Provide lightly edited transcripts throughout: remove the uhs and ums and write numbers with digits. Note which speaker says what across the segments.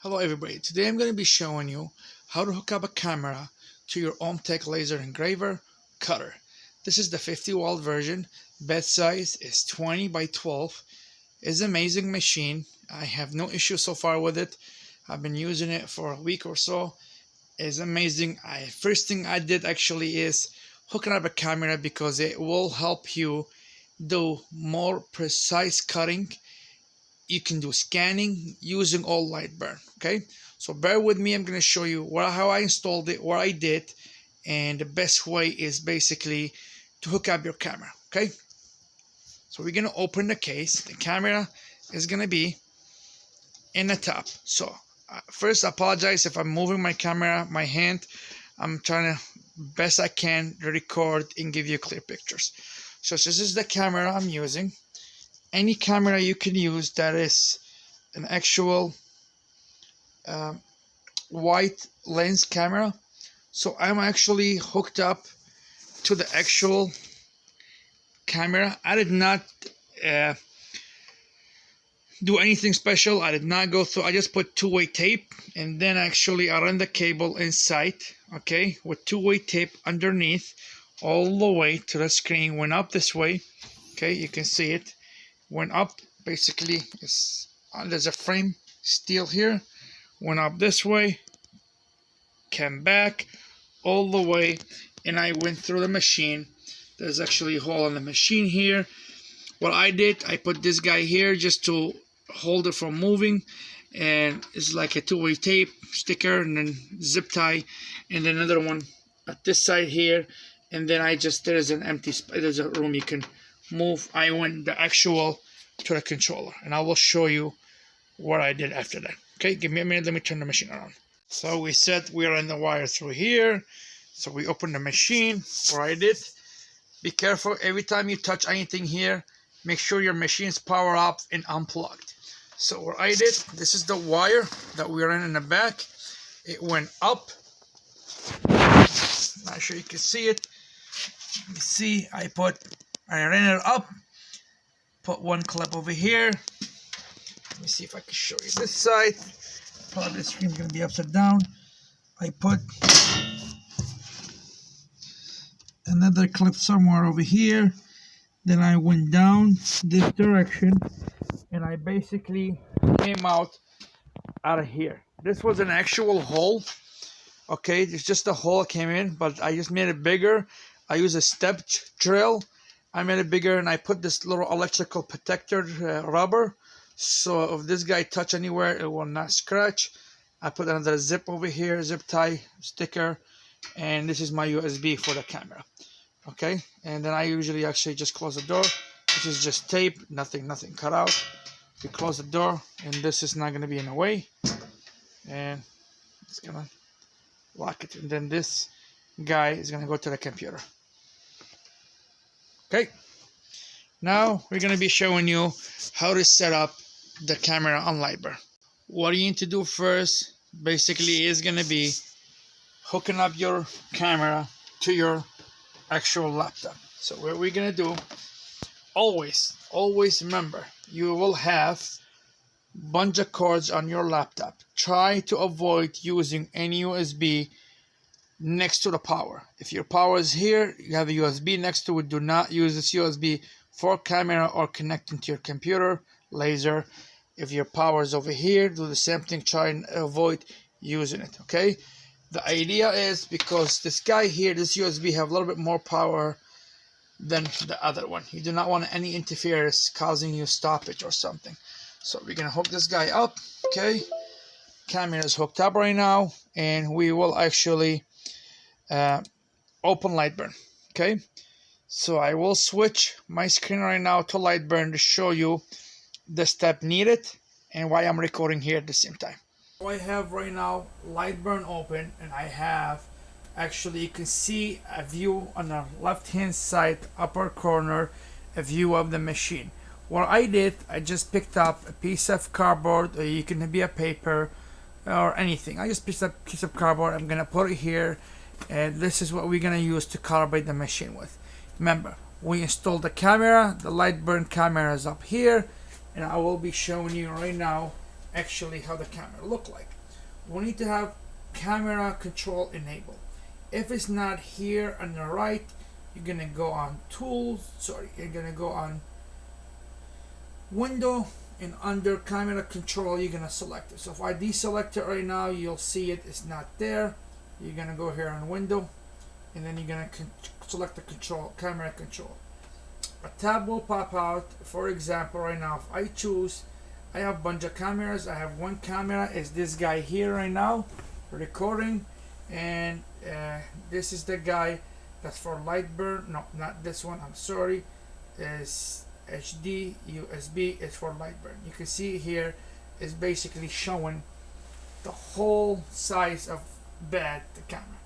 Speaker 1: Hello everybody, today I'm going to be showing you how to hook up a camera to your OMTech laser engraver cutter. This is the 50-watt version. Bed size is 20 by 12. It's an amazing machine. I have no issue so far with it. I've been using it for a week or so. It's amazing. First thing I did actually is hooking up a camera because it will help you do more precise cutting. You can do scanning using all LightBurn. Okay, so bear with me. I'm going to show you how I installed it, what I did, and the best way is basically to hook up your camera. Okay, so we're going to open the case. The camera is going to be in the top. So first, I apologize if I'm moving my camera, my hand. I'm trying to best I can to record and give you clear pictures. So this is the camera I'm using. Any camera you can use that is an actual wide lens camera. So I'm actually hooked up to the actual camera. I did not do anything special. I did not go through. I just put two-way tape, and then actually I run the cable inside, okay, with two-way tape underneath all the way to the screen. Went up this way, okay, you can see it. Went up, basically there's a frame steel here, went up this way, came back all the way, and I went through the machine. There's actually a hole in the machine here. What I did, I put this guy here just to hold it from moving, and it's like a two-way tape sticker, and then zip tie, and then another one at this side here, and then there's an empty there's a room you can move. I went the actual to the controller, and I will show you what I did after that. Okay, give me a minute, let me turn the machine around. So we said we are in the wire through here, so we open the machine. What I did, be careful every time you touch anything here, make sure your machine's powered up and unplugged. So what I did, this is the wire that we're in the back. It went up, not sure you can see it. You see, I ran it up, put one clip over here. Let me see if I can show you this side. Probably the screen's gonna be upside down. I put another clip somewhere over here. Then I went down this direction, and I basically came out of here. This was an actual hole. Okay, it's just a hole came in, but I just made it bigger. I use a step drill. I made it bigger, and I put this little electrical protector rubber, so if this guy touch anywhere, it will not scratch. I put another zip over here, zip tie sticker, and this is my USB for the camera. Okay, and then I usually actually just close the door. This is just tape, nothing cut out. We close the door, and this is not going to be in the way, and it's gonna lock it. And then this guy is gonna go to the computer. Okay, now we're going to be showing you how to set up the camera on LightBurn. What you need to do first basically is going to be hooking up your camera to your actual laptop. So what we're going to do, always remember, you will have a bunch of cords on your laptop. Try to avoid using any USB next to the power. If your power is here, you have a USB next to it. Do not use this USB for camera or connecting to your computer laser. If your power is over here, do the same thing. Try and avoid using it. Okay, the idea is because this guy here, this USB have a little bit more power than the other one. You do not want any interference causing you stoppage or something. So we're gonna hook this guy up. Okay, camera is hooked up right now, and we will actually open LightBurn. Okay, so I will switch my screen right now to LightBurn to show you the step needed and why I'm recording here at the same time. So I have right now LightBurn open, and I have actually, you can see a view on the left hand side upper corner, a view of the machine. What I did, I just picked up a piece of cardboard, or you can be a paper or anything. I just picked up a piece of cardboard. I'm gonna put it here, and this is what we're gonna use to calibrate the machine with. Remember, we installed the camera. The LightBurn camera is up here, and I will be showing you right now actually how the camera look like. We need to have camera control enabled. If it's not here on the right, you're gonna go on tools, you're gonna go on window, and under camera control you're gonna select it. So if I deselect it right now, you'll see it's not there. You're gonna go here on window, and then you're gonna select the camera control. A tab will pop out. For example, right now if I choose, I have a bunch of cameras. I have one camera is this guy here right now recording, and this is the guy that's for LightBurn. No, not this one, I'm sorry. Is HD USB is for LightBurn. You can see here is basically showing the whole size of bed the camera.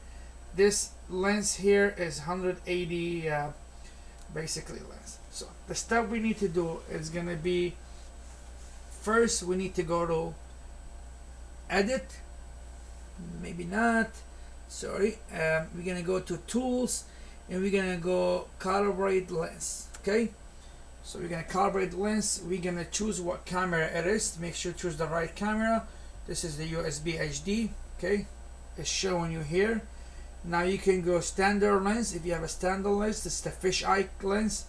Speaker 1: This lens here is 180 basically lens. So the step we need to do is gonna be, first we need to go to edit, maybe not, sorry, we're gonna go to tools, and we're gonna go calibrate lens. Okay, so we're gonna calibrate the lens. We're gonna choose what camera it is. Make sure to choose the right camera. This is the USB HD. Okay, it's showing you here. Now you can go standard lens. If you have a standard lens, this is the fisheye lens.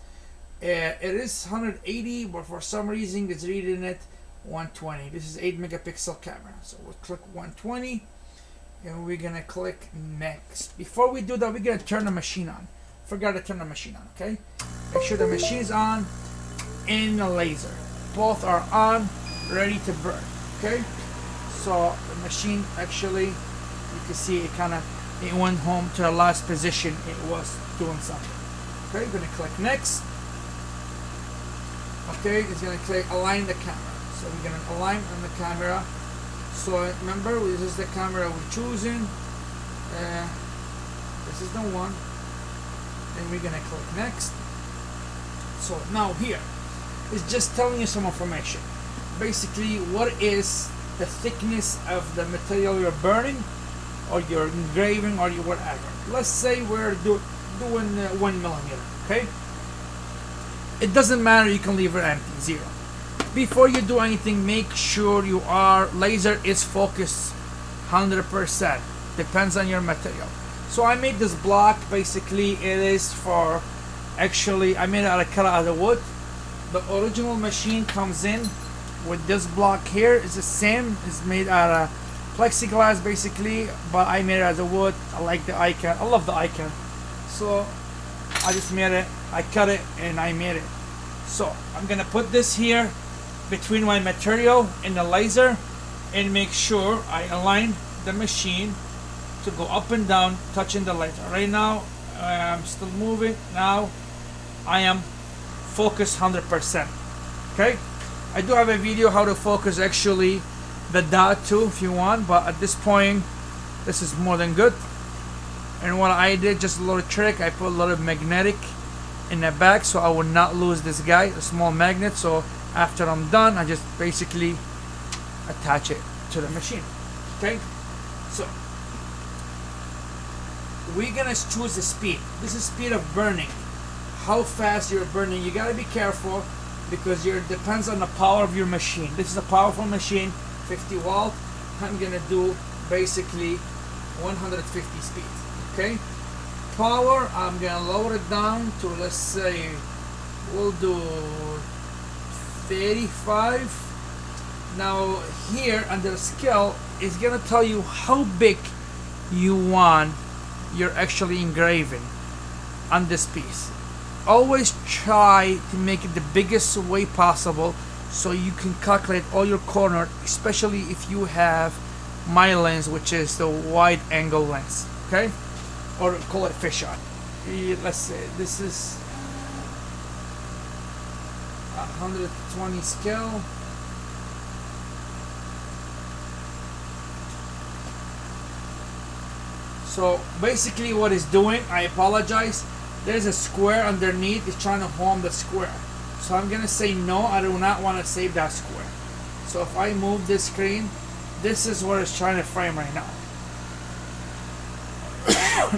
Speaker 1: It is 180, but for some reason it's reading it 120. This is 8 megapixel camera. So we'll click 120, and we're gonna click next. Before we do that, we're gonna turn the machine on. Forgot to turn the machine on. Okay, make sure the machine is on and the laser both are on, ready to burn. Okay, so the machine actually, you can see it it went home to the last position it was doing something. Okay, gonna click next. Okay, it's gonna click align the camera. So we're gonna align on the camera. So remember, this is the camera we're choosing. This is the one. And we're gonna click next. So now here it's just telling you some information. Basically, what is the thickness of the material you're burning, or you're engraving, or whatever. Let's say we're doing 1 millimeter. Okay, it doesn't matter, you can leave it empty, 0. Before you do anything, make sure laser is focused 100%. Depends on your material. So I made this block. Basically it is for, actually I made it out of wood. The original machine comes in with this block here. It's the same, it's made out of plexiglass basically, but I made it out of wood. I like the icon, I love the icon, so I just made it, I cut it and I made it. So I'm gonna put this here between my material and the laser, and make sure I align the machine to go up and down, touching the laser. Right now I'm still moving. Now I am focused 100%. Okay, I do have a video how to focus actually the dot too if you want, but at this point this is more than good. And what I did, just a little trick, I put a little magnetic in the back so I would not lose this guy, a small magnet. So after I'm done, I just basically attach it to the machine. Okay, so we're gonna choose the speed. This is speed of burning, how fast you're burning. You gotta be careful because it depends on the power of your machine. This is a powerful machine, 50 volt. I'm gonna do basically 150 speed. Okay, power, I'm gonna lower it down to, let's say we'll do 35. Now here under scale is gonna tell you how big you want you're actually engraving on this piece. Always try to make it the biggest way possible so you can calculate all your corner, especially if you have my lens, which is the wide angle lens. Okay, or call it fisheye. Let's say this is 120 scale. So basically what it's doing, I apologize, there's a square underneath, it's trying to home the square. So I'm gonna say no, I do not want to save that square. So if I move this screen, this is what it's trying to frame right now.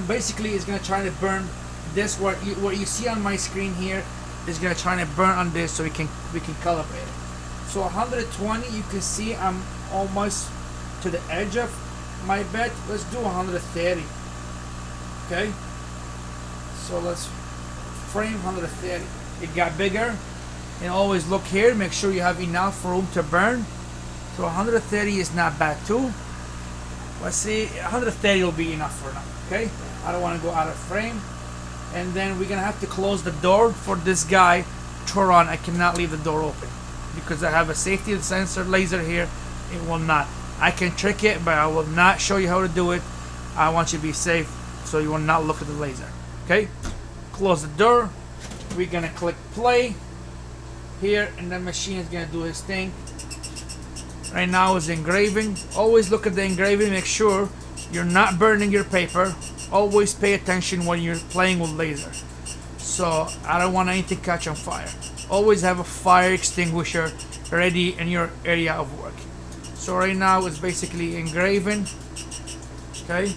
Speaker 1: Basically it's gonna try to burn this, what you see on my screen here is gonna try to burn on this, so we can calibrate it. So 120, you can see I'm almost to the edge of my bed. Let's do 130. Okay, so let's frame 130. It got bigger. And always look here, make sure you have enough room to burn. So 130 is not bad too. Let's see, 130 will be enough for now. Okay, I don't want to go out of frame. And then we're gonna have to close the door for this guy to run. I cannot leave the door open because I have a safety sensor laser here. It will not. I can trick it, but I will not show you how to do it. I want you to be safe, so you will not look at the laser. Okay, close the door. We're gonna click play here, and the machine is gonna do his thing. Right now it's engraving. Always look at the engraving, make sure you're not burning your paper. Always pay attention when you're playing with laser. So I don't want anything catch on fire. Always have a fire extinguisher ready in your area of work. So right now it's basically engraving. Okay.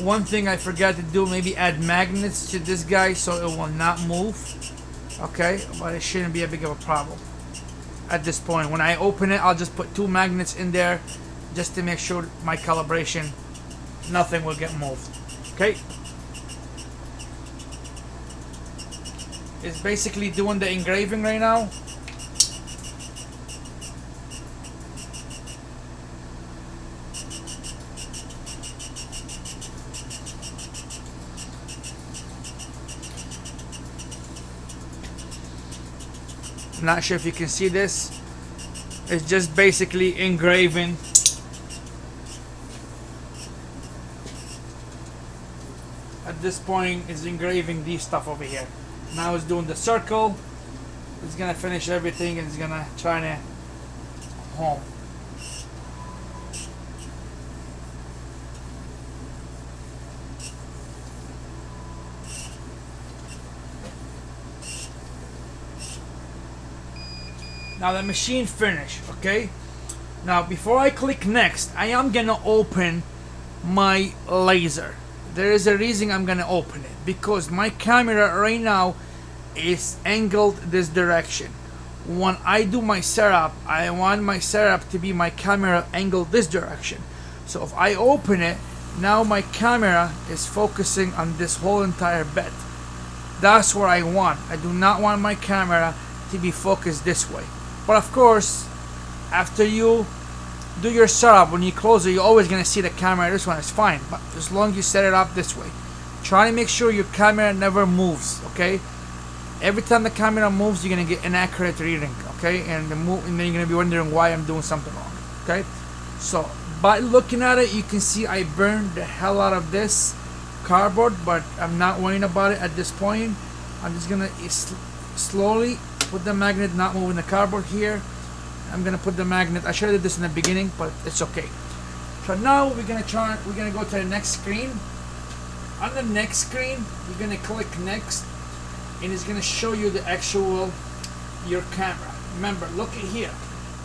Speaker 1: One thing I forgot to do, maybe add magnets to this guy so it will not move. Okay, but it shouldn't be a big of a problem at this point. When I open it, I'll just put 2 magnets in there just to make sure my calibration, nothing will get moved. Okay, it's basically doing the engraving right now. Not sure if you can see this. It's just basically engraving. At this point, it's engraving these stuff over here. Now it's doing the circle. It's gonna finish everything and it's gonna try to home. Now the machine finished, okay? Now before I click next, I am gonna open my laser. There is a reason I'm gonna open it, because my camera right now is angled this direction. When I do my setup, I want my setup to be my camera angled this direction. So if I open it, now my camera is focusing on this whole entire bed. That's what I want. I do not want my camera to be focused this way. But of course, after you do your setup, when you close it, you're always going to see the camera this one. It's fine, but as long as you set it up this way, try to make sure your camera never moves. Okay, every time the camera moves, you're going to get inaccurate reading. Okay, and then you're going to be wondering why I'm doing something wrong. Okay, so by looking at it, you can see I burned the hell out of this cardboard, but I'm not worrying about it at this point. I'm just going to slowly put the magnet, not moving the cardboard here. I'm gonna put the magnet. I should have did this in the beginning, but it's okay. So now we're gonna go to the next screen. On the next screen, you're gonna click next, and it's gonna show you the actual your camera. Remember, look at here.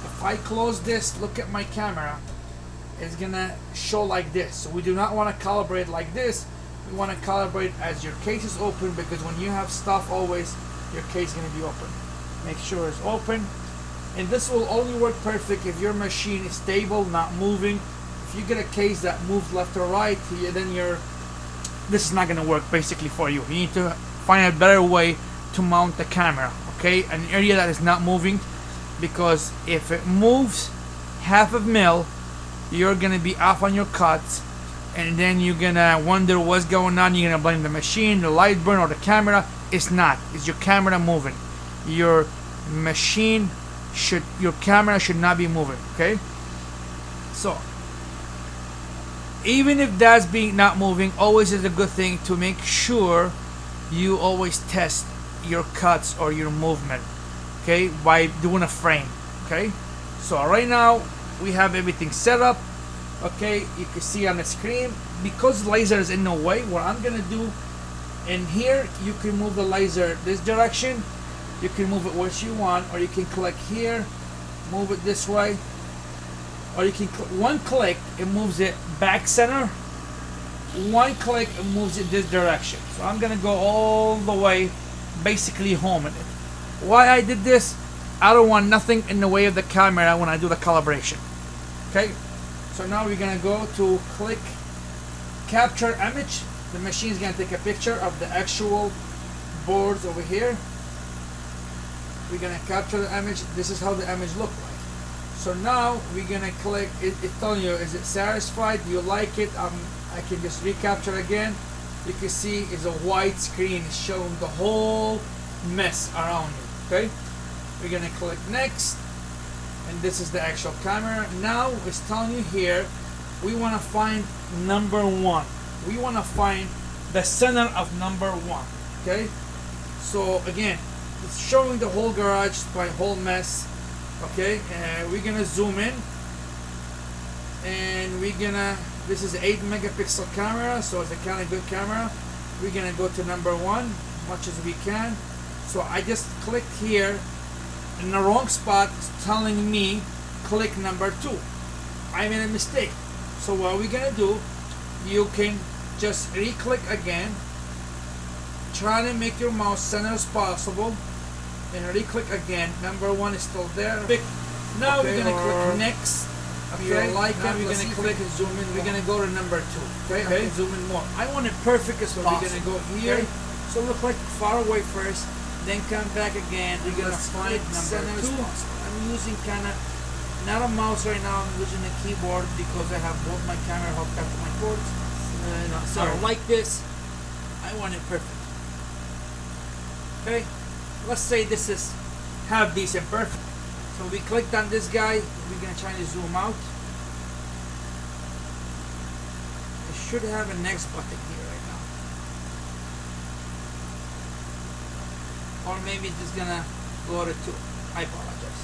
Speaker 1: If I close this, look at my camera. It's gonna show like this. So we do not want to calibrate like this. We want to calibrate as your case is open, because when you have stuff, always your case is gonna be open. Make sure it's open, and this will only work perfect if your machine is stable, not moving. If you get a case that moves left or right, then this is not going to work basically for you. You need to find a better way to mount the camera. Okay, an area that is not moving, because if it moves half a mil, you're going to be off on your cuts, and then you're going to wonder what's going on. You're going to blame the machine, the LightBurn, or the camera. It's not. It's your camera moving. Your camera should not be moving. Okay, so even if that's not moving, always is a good thing to make sure you always test your cuts or your movement, okay, by doing a frame. Okay, so right now we have everything set up. Okay, you can see on the screen, because the laser is in the way, what I'm gonna do in here, you can move the laser this direction. You can move it what you want, or you can click here, move it this way, or you can one click, it moves it back center. One click, it moves it this direction. So I'm gonna go all the way, basically home in it. Why I did this? I don't want nothing in the way of the camera when I do the calibration. Okay, so now we're gonna go to click capture image. The machine's gonna take a picture of the actual boards over here. We're gonna capture the image. This is how the image look like. So now we're gonna click. It's telling you, is it satisfied? Do you like it? I can just recapture again. You can see it's a white screen showing the whole mess around you. Okay, we're gonna click next, and this is the actual camera. Now it's telling you here, we want to find number 1. We want to find the center of number 1. Okay, so again, it's showing the whole garage, my whole mess. Okay, we're gonna zoom in, and we're gonna, this is an 8 megapixel camera, so it's a kind of good camera. We're gonna go to number 1 as much as we can. So I just clicked here in the wrong spot. It's telling me click number 2. I made a mistake. So what we're gonna do, you can just re-click again, try to make your mouse center as possible, and re-click again. Number 1 is still there. Now we're gonna click next. Okay, like now we're gonna click and zoom in. We're gonna go to number 2. Okay, zoom in more. I want it perfect as possible. We're gonna go here. So look like far away first, then come back again. We're gonna find number 2. I'm using kind of not a mouse right now. I'm using a keyboard because I have both my camera hooked up to my cords. So like this, I want it perfect. Okay, let's say this is half decent, perfect. So we clicked on this guy. We're gonna try to zoom out. I should have a next button here right now, or maybe it's just gonna go to 2. I apologize.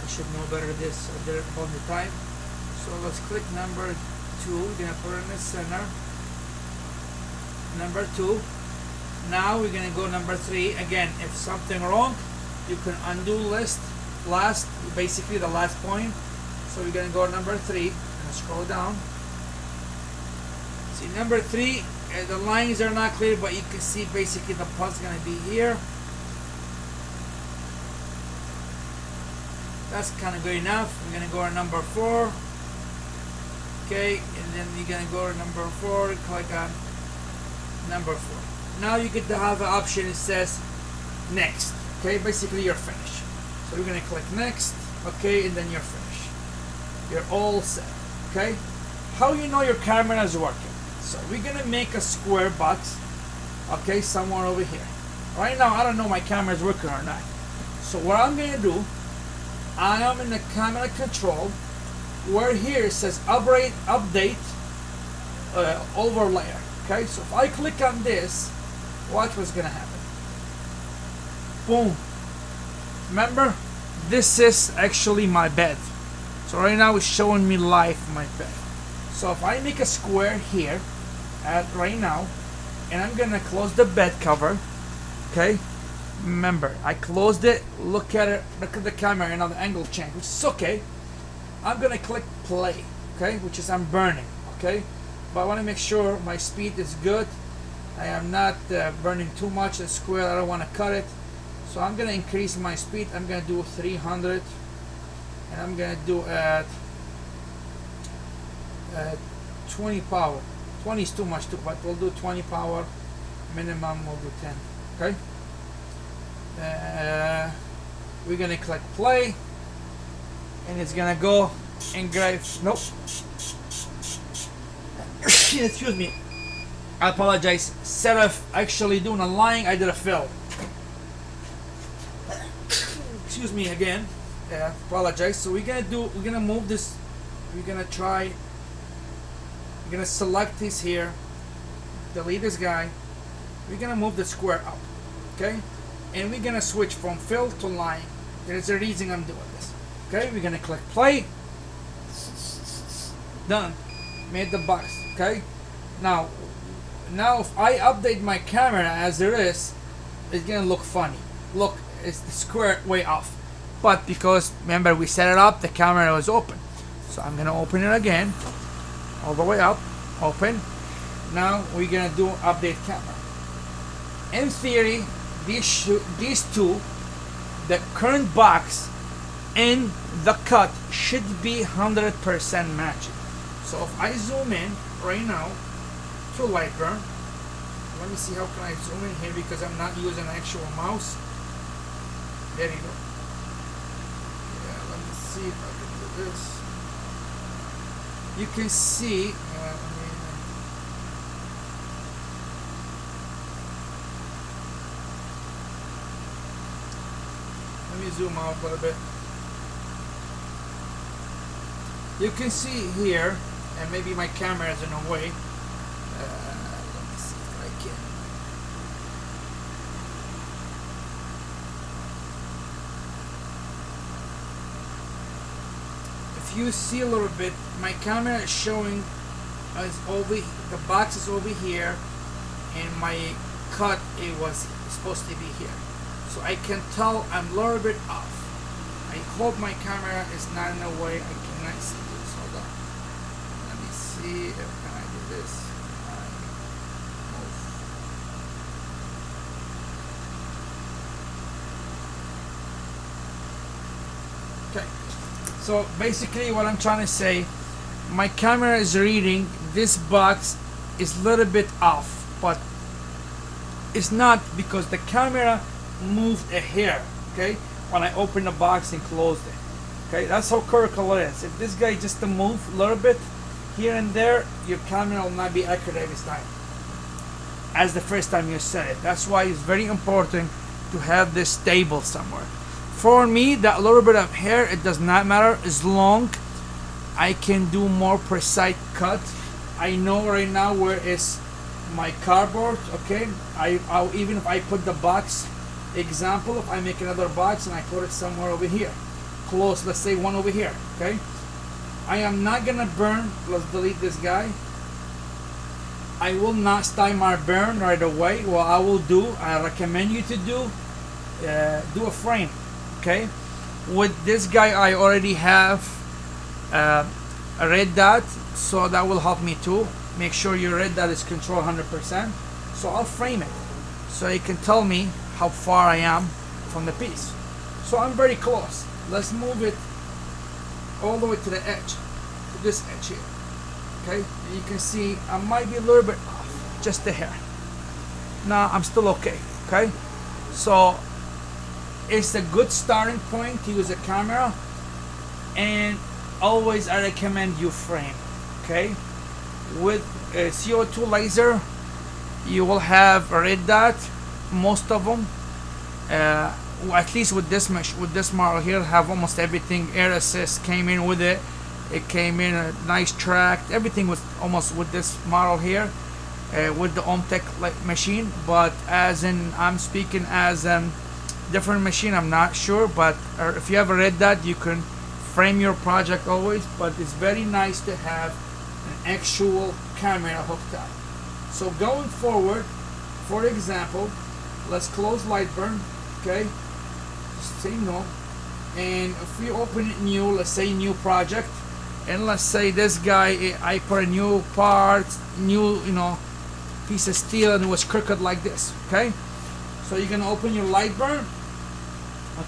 Speaker 1: I should know better this. I did it all the time. So let's click number 2. We're gonna put it in the center. Number 2. Now we're gonna go number 3. Again, if something wrong, you can undo list. Last, basically the last point. So we're gonna go number 3 and scroll down. See number 3, the lines are not clear, but you can see basically the pulse gonna be here. That's kind of good enough. We're gonna go to number 4. Okay, and then we're gonna go to number 4. Click on number 4. Now you get to have an option. It says next. Okay, basically you're finished. So we're gonna click next, okay, and then you're finished. You're all set, okay? How you know your camera is working? So we're gonna make a square box, okay, somewhere over here. Right now, I don't know my camera is working or not. So what I'm gonna do, I am in the camera control, where here it says update overlay. Okay, so if I click on this, watch what's gonna happen. Boom. Remember, this is actually my bed. So right now it's showing me live my bed. So if I make a square here at right now, and I'm gonna close the bed cover, okay? Remember, I closed it. Look at it. Look at the camera and now the angle change, which is okay. I'm gonna click play, okay? Which is I'm burning, okay? But I want to make sure my speed is good. I am not burning too much. The square, I don't want to cut it. So I'm gonna increase my speed. I'm gonna do 300, and I'm gonna do at 20 power. 20 is too much too, but we'll do 20 power. Minimum we'll do 10. Okay. We're gonna click play, and it's gonna go and grab. Nope. Excuse me. I apologize. Instead of actually doing a line, I did a fill. Excuse me again. Apologize. So we're gonna move this. We're gonna select this here. Delete this guy. We're gonna move the square up. Okay. And we're gonna switch from fill to line. There's a reason I'm doing this. Okay. We're gonna click play. Done. Made the box. Okay. Now if I update my camera as there is, it's gonna look funny. Look, it's the square way off. But because remember we set it up, the camera was open. So I'm gonna open it again, all the way up, open. Now we're gonna do update camera. In theory, these two the current box and the cut should be 100% matching. So if I zoom in right now to LightBurn, let me see how can I zoom in here because I'm not using an actual mouse. There you go. Yeah, let me see if I can do this. You can see, let me zoom out a little bit. You can see here, and maybe my camera is in a way. Let me see if I can. If you see a little bit, my camera is showing us over. The box is over here, and my cut it was supposed to be here. So I can tell I'm a little bit off. I hope my camera is not in a way I cannot see this. Hold on. Let me see if can I do this. Okay. So basically what I'm trying to say, my camera is reading this box is a little bit off, but it's not because the camera moved a hair, okay, when I opened the box and closed it. Okay, that's how critical it is. If this guy just to move a little bit here and there, your camera will not be accurate every time as the first time you set it. That's why it's very important to have this stable somewhere. For me, that little bit of hair, it does not matter as long I can do more precise cut. I know right now where is my cardboard. Okay, I'll even if I put the box example, if I make another box and I put it somewhere over here close, let's say one over here, okay, I am not gonna burn. Let's delete this guy. I will not start my burn right away. What I will do, I recommend you to do a frame. Okay, with this guy I already have a red dot, so that will help me too. Make sure your red dot is controlled 100%. So I'll frame it so you can tell me how far I am from the piece. So I'm very close. Let's move it all the way to the edge, to this edge here. Okay, and you can see I might be a little bit off, just a hair. Now I'm still okay. Okay, so it's a good starting point to use a camera, and always I recommend you frame. Okay, with a CO2 laser you will have a red dot. Most of them, at least with this model here, have almost everything. Air assist came in with it. It came in a nice track. Everything was almost with this model here, with the OMTech machine. But as in, I'm speaking as a different machine. I'm not sure, but if you have a red dot, you can frame your project always. But it's very nice to have an actual camera hooked up. So going forward, for example, let's close LightBurn, okay, just say no, and if we open it new, let's say new project, and let's say this guy, I put a new part, new, piece of steel, and it was crooked like this. Okay, so you're gonna open your LightBurn,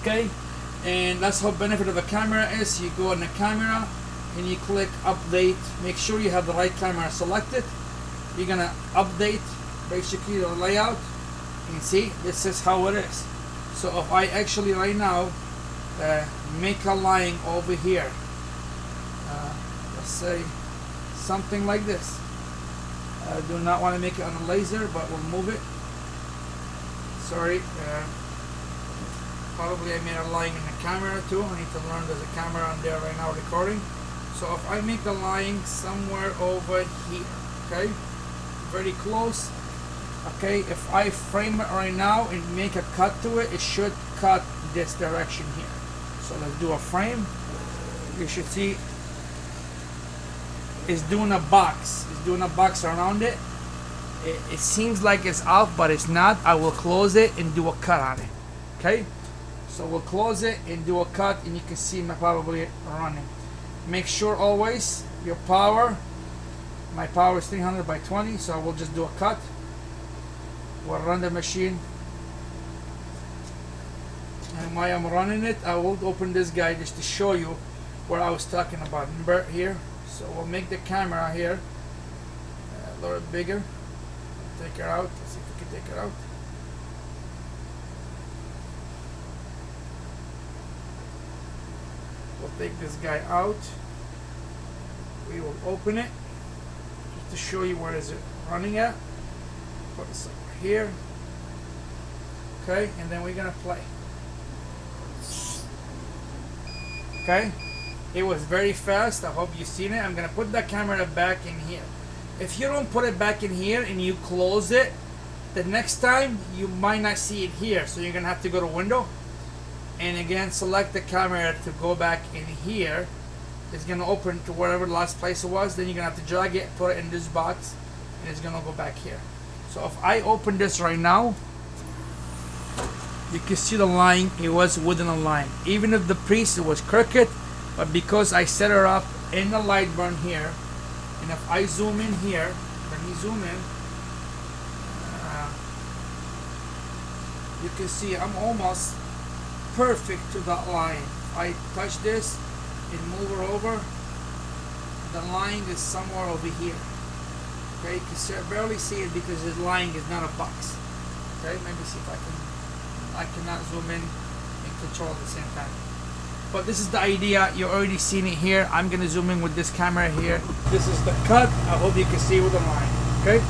Speaker 1: okay, and that's how benefit of a camera is. You go in the camera and you click update. Make sure you have the right camera selected. You're gonna update basically the layout. You can see this is how it is. So if I actually right now make a line over here, let's say something like this. I do not want to make it on a laser, but we'll move it. Sorry, probably I made a line in the camera too. I need to learn there's a camera on there right now recording. So if I make the line somewhere over here, okay, very close. Okay, if I frame it right now and make a cut to it, it should cut this direction here. So let's do a frame. You should see it's doing a box. It's doing a box around it. It seems like it's off, but it's not. I will close it and do a cut on it. Okay, so we'll close it and do a cut, and you can see my probably running. Make sure always your power. My power is 300 by 20, so I will just do a cut. We'll run the machine, and while I'm running it, I will open this guy just to show you what I was talking about. Remember here? So we'll make the camera here a little bit bigger. Take her out. Let's see if we can take her out. We'll take this guy out. We will open it just to show you where is it running at. Put this over here. Okay, and then we're gonna play. Okay, it was very fast. I hope you've seen it. I'm gonna put the camera back in here. If you don't put it back in here and you close it, the next time you might not see it here. So you're gonna have to go to window and again select the camera to go back in here. It's gonna open to wherever the last place it was. Then you're gonna have to drag it, put it in this box, and it's gonna go back here. So if I open this right now, you can see the line. It was within a line, even if the preset was crooked, but because I set her up in the LightBurn here, and if I zoom in here, let me zoom in, you can see I'm almost perfect to that line. I touch this and move her over, the line is somewhere over here. Okay, you can barely see it because the line is not a box. Okay, maybe see if I cannot zoom in and control at the same time. But this is the idea. You're already seeing it here. I'm gonna zoom in with this camera here. This is the cut. I hope you can see with the line. Okay.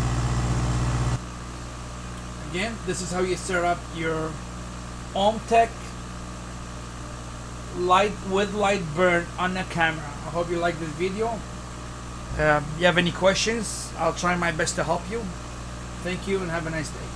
Speaker 1: Again, this is how you set up your OMTech LightBurn on the camera. I hope you like this video. You have any questions? I'll try my best to help you. Thank you and have a nice day.